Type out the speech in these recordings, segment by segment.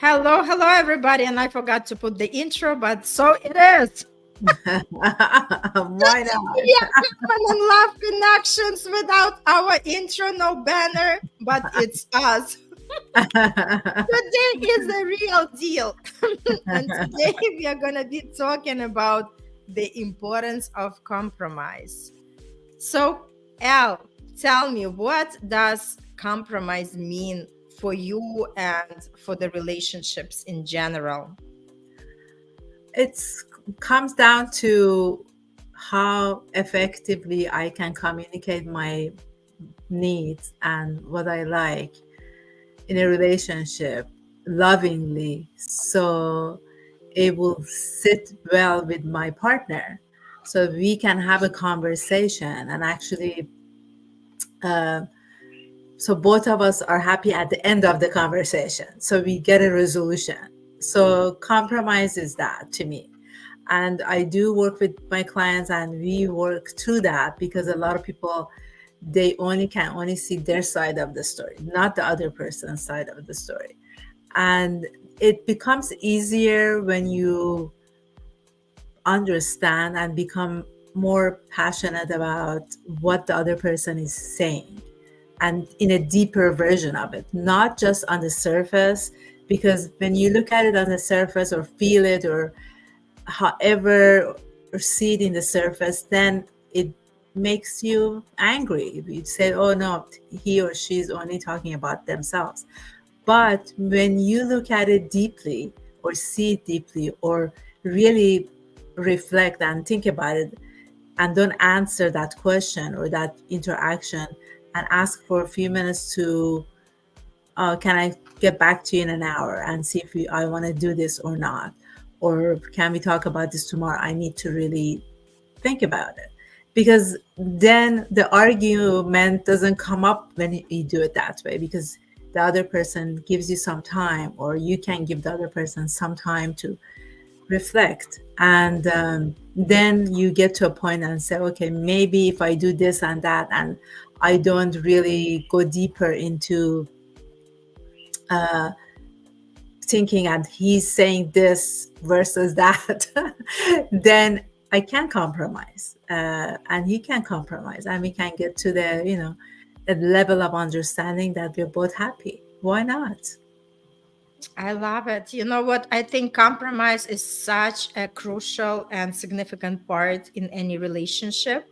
Hello, hello, everybody. And I forgot to put the intro, but so it is. Why We not? are Common and Love Connections without our intro, no banner, but it's us. Today is a real deal. And today we are going to be talking about the importance of compromise. So, Al, tell me, what does compromise mean for you and for the relationships in general? It comes down to how effectively I can communicate my needs and what I like in a relationship lovingly, so it will sit well with my partner, so we can have a conversation and actually uh, so both of us are happy at the end of the conversation, so we get a resolution. So compromise is that to me. And I do work with my clients and we work through that, because a lot of people, they only see their side of the story, not the other person's side of the story. And it becomes easier when you understand and become more passionate about what the other person is saying, and in a deeper version of it, not just on the surface. Because when you look at it on the surface, or feel it, or however, or see it in the surface, then it makes you angry. You say, oh no, he or she is only talking about themselves. But when you look at it deeply, or see it deeply, or really reflect and think about it, and don't answer that question or that interaction, and ask for a few minutes to, can I get back to you in an hour and see if I want to do this or not? Or can we talk about this tomorrow? I need to really think about it. Because then the argument doesn't come up when you do it that way, because the other person gives you some time, or you can give the other person some time to reflect. And then you get to a point and say, okay, maybe if I do this and that, and I don't really go deeper into thinking, and he's saying this versus that, then I can compromise, and he can compromise, and we can get to the, a level of understanding that we're both happy. Why not? I love it. You know what? I think compromise is such a crucial and significant part in any relationship,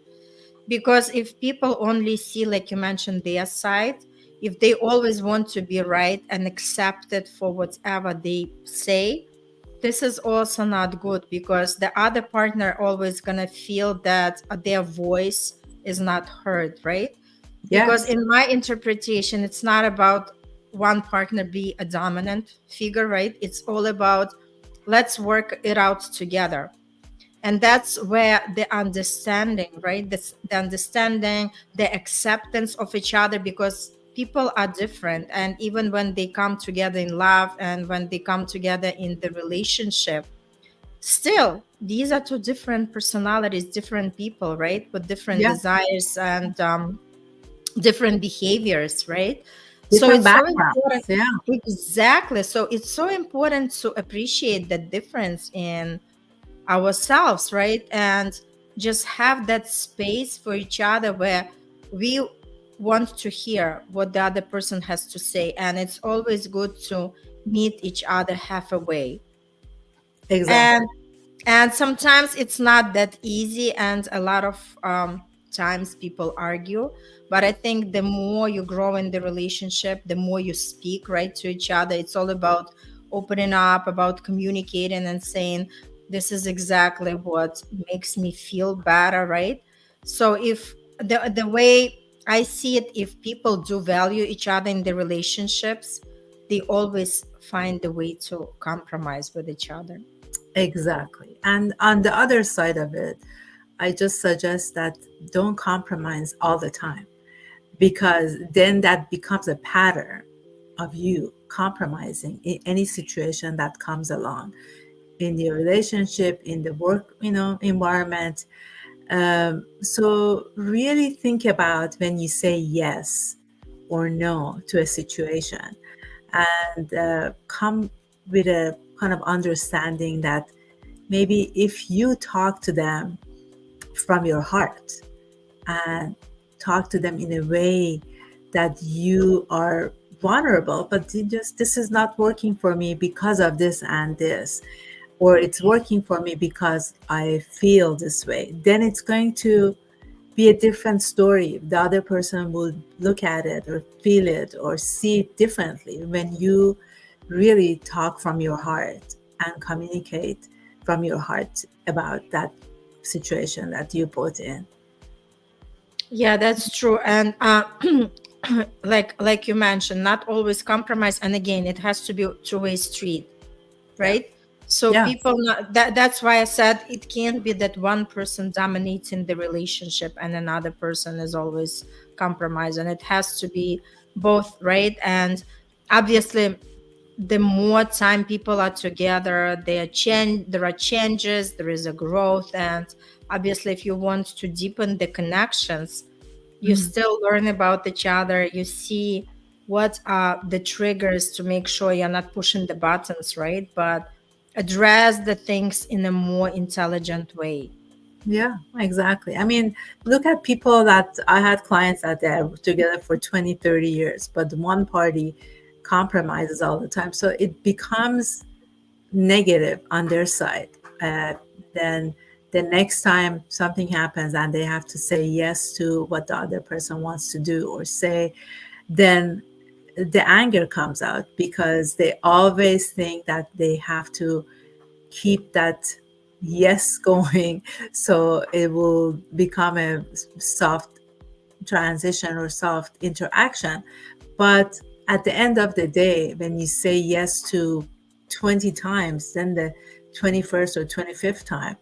because if people only see, like you mentioned, their side, if they always want to be right and accepted for whatever they say, this is also not good, because the other partner always going to feel that their voice is not heard, right? Because Yes. in my interpretation, it's not about one partner be a dominant figure, right? It's all about let's work it out together. And that's where the understanding, right? The understanding, the acceptance of each other, because people are different. And even when they come together in love and when they come together in the relationship, still these are two different personalities, different people, right? With different Yeah. desires and different behaviors, right? So Different it's so backgrounds. important. Yeah. Exactly. So it's so important to appreciate the difference in ourselves, right? And just have that space for each other where we want to hear what the other person has to say. And it's always good to meet each other halfway. Exactly. And sometimes it's not that easy, and a lot of times people argue. But I think the more you grow in the relationship, the more you speak right to each other. It's all about opening up, about communicating and saying, this is exactly what makes me feel better, right? So if the way I see it, if people do value each other in the relationships, they always find a way to compromise with each other. Exactly. And on the other side of it, I just suggest that don't compromise all the time, because then that becomes a pattern of you compromising in any situation that comes along, in your relationship, in the work, environment. So really think about when you say yes or no to a situation, and come with a kind of understanding that maybe if you talk to them from your heart and talk to them in a way that you are vulnerable, but you just, this is not working for me because of this and this, or it's working for me because I feel this way, then it's going to be a different story. The other person will look at it or feel it or see it differently when you really talk from your heart and communicate from your heart about that situation that you put in. Yeah, that's true. And like you mentioned, not always compromise. And again, it has to be a two-way street, Yeah. right? So Yeah. people not, that's why I said it can't be that one person dominates in the relationship and another person is always compromising. It has to be both, right? And obviously the more time people are together, there are changes, there is a growth, and obviously if you want to deepen the connections, you Mhm. still learn about each other. You see what are the triggers to make sure you're not pushing the buttons, right? But address the things in a more intelligent way. Yeah, exactly. I mean, look at people that I had clients that they're together for 20, 30 years, but one party compromises all the time. So it becomes negative on their side. Uh, then the next time something happens and they have to say yes to what the other person wants to do or say, then the anger comes out because they always think that they have to keep that yes going, so it will become a soft transition or soft interaction. But at the end of the day, when you say yes to 20 times, then the 21st or 25th time,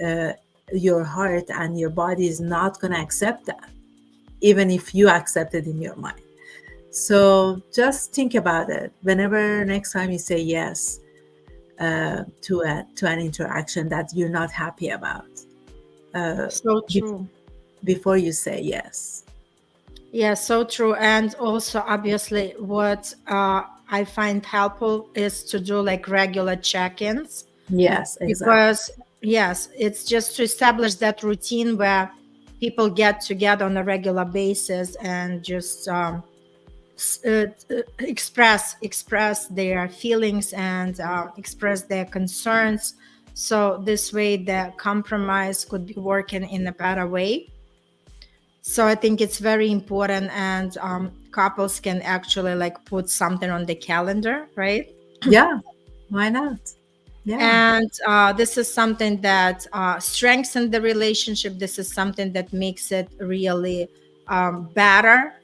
uh, your heart and your body is not going to accept that, even if you accept it in your mind. So just think about it. Whenever next time you say yes to an interaction that you're not happy about, uh, So be- true. before you say yes. Yeah, so true. And also, obviously, what I find helpful is to do like regular check ins, Yes, exactly. because, yes, it's just to establish that routine where people get together on a regular basis and just express their feelings and express their concerns. So this way the compromise could be working in a better way. So I think it's very important, and couples can actually like put something on the calendar, right? Yeah, why not? Yeah. And this is something that strengthens the relationship. This is something that makes it really better,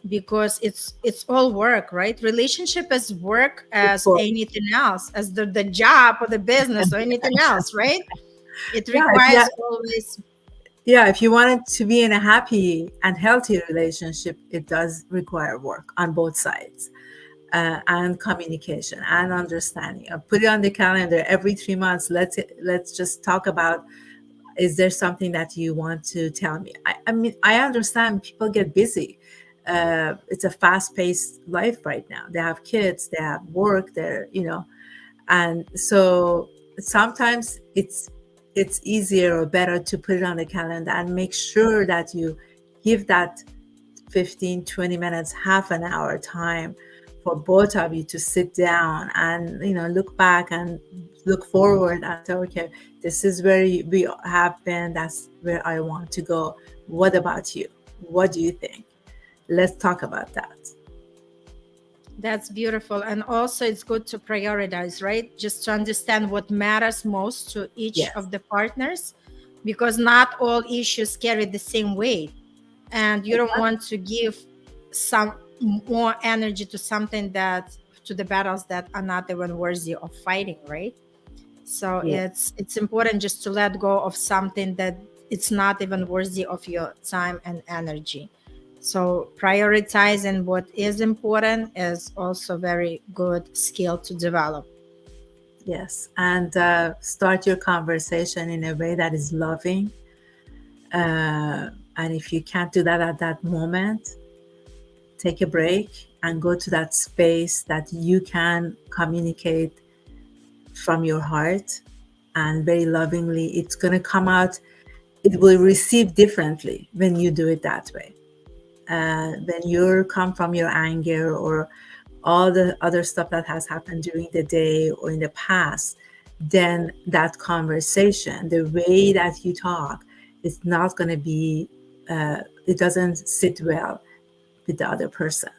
because it's all work, right? Relationship is work Of as course. anything else, as the job or the business or anything else, right? It Yeah, if you requires always. yeah, if you want it to be in a happy and healthy relationship, it does require work on both sides, and communication and understanding. Put it on the calendar every 3 months. Let's just talk about, is there something that you want to tell me? I mean, I understand people get busy. It's a fast-paced life right now. They have kids, they have work, and so sometimes it's easier or better to put it on the calendar and make sure that you give that 15, 20 minutes, half an hour time for both of you to sit down and look back and look forward and say, okay, this is where we have been, that's where I want to go. What about you? What do you think? Let's talk about that. That's beautiful. And also, it's good to prioritize, right? Just to understand what matters most to each Yes, of the partners, because not all issues carry the same weight. And you don't want to give some more energy to something that, to the battles that are not even worthy of fighting, right? So yeah, it's important just to let go of something that it's not even worthy of your time and energy. So prioritizing what is important is also very good skill to develop. yes. And start your conversation in a way that is loving. And if you can't do that at that moment, take a break and go to that space that you can communicate from your heart and very lovingly, it's going to come out, it will receive differently when you do it that way. When you come from your anger or all the other stuff that has happened during the day or in the past, then that conversation, the way that you talk, is not going to be, it doesn't sit well with the other person.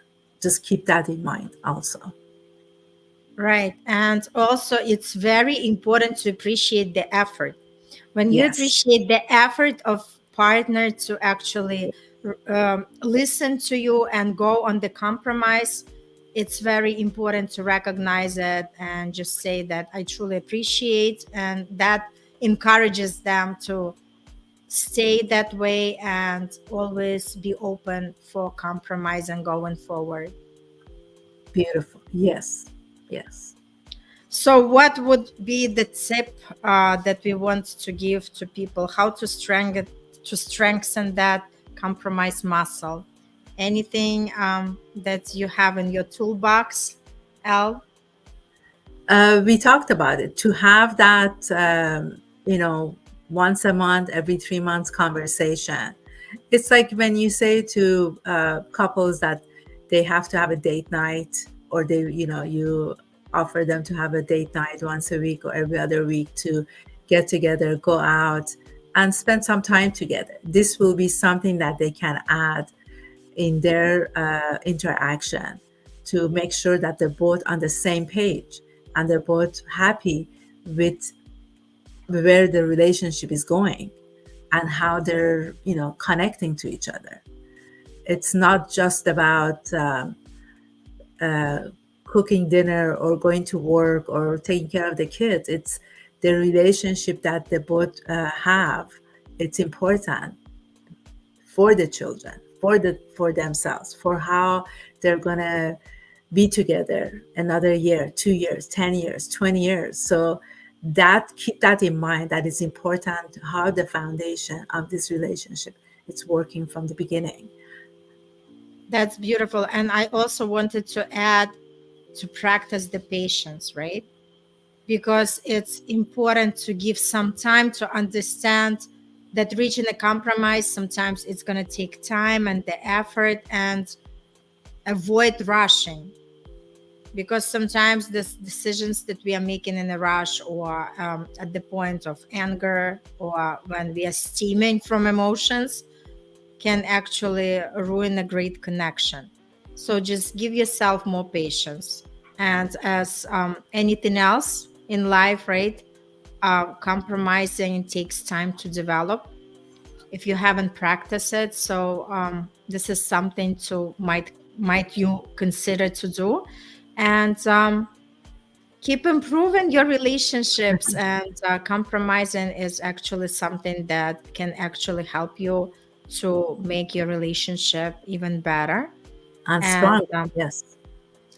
Just keep that in mind also. Right. And also, it's very important to appreciate the effort. When you Yes, appreciate the effort of partner to actually listen to you and go on the compromise, it's very important to recognize it and just say that I truly appreciate, and that encourages them to stay that way and always be open for compromise and going forward. beautiful. Yes, yes. So, what would be the tip that we want to give to people? How to strengthen that compromise muscle? Anything that you have in your toolbox, Al? We talked about it, to have that, once a month, every 3 months conversation. It's like when you say to couples that they have to have a date night, or you offer them to have a date night once a week or every other week to get together, go out and spend some time together. This will be something that they can add in their interaction to make sure that they're both on the same page and they're both happy with where the relationship is going and how they're connecting to each other. It's not just about uh, cooking dinner or going to work or taking care of the kids. It's the relationship that they both have. It's important for the children, for themselves, for how they're gonna be together another year, 2 years, 10 years, 20 years. So that, keep that in mind, that is important, how the foundation of this relationship it's working from the beginning. That's beautiful. And I also wanted to add to practice the patience, right? Because it's important to give some time to understand that reaching a compromise sometimes it's going to take time and the effort, and avoid rushing, because sometimes the decisions that we are making in a rush, or at the point of anger, or when we are steaming from emotions, can actually ruin a great connection. So just give yourself more patience. And as anything else in life, right? Compromising takes time to develop if you haven't practiced it. So this is something to might you consider to do, and keep improving your relationships. And compromising is actually something that can actually help you to make your relationship even better. And And strong, yes.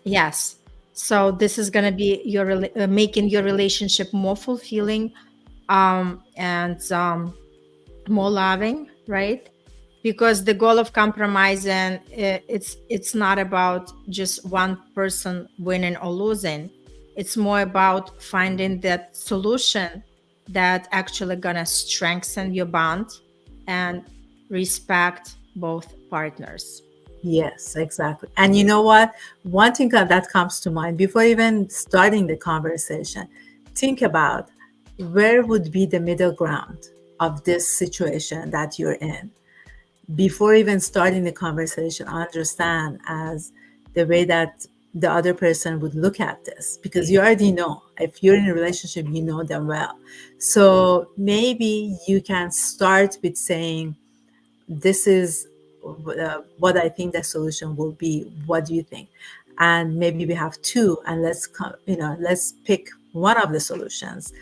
yes, so this is going to be your making your relationship more fulfilling, and more loving, right? Because the goal of compromising, it's not about just one person winning or losing. It's more about finding that solution that actually gonna strengthen your bond and respect both partners. Yes, exactly. And you know what? One thing that comes to mind before even starting the conversation, think about where would be the middle ground of this situation that you're in. Before even starting the conversation, understand as the way that the other person would look at this, because you already know, if you're in a relationship, you know them well. So maybe you can start with saying, this is what I think the solution will be. What do you think? And maybe we have two, and let's pick one of the solutions.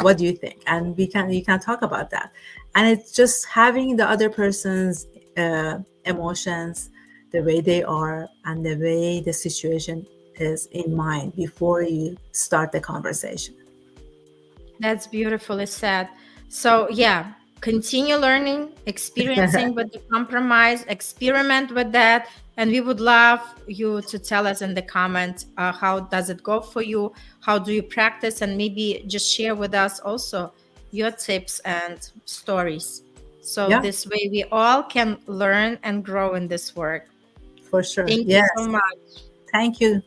What do you think? And you can talk about that. And it's just having the other person's emotions, the way they are, and the way the situation is in mind before you start the conversation. That's beautifully said. So yeah, continue learning, experiencing with the compromise, experiment with that. And we would love you to tell us in the comments, how does it go for you? How do you practice? And maybe just share with us also your tips and stories. So Yeah, this way we all can learn and grow in this work. for sure. Thank you so Yes. much. Thank you.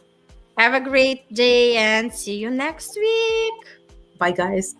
Have a great day and see you next week. Bye, guys.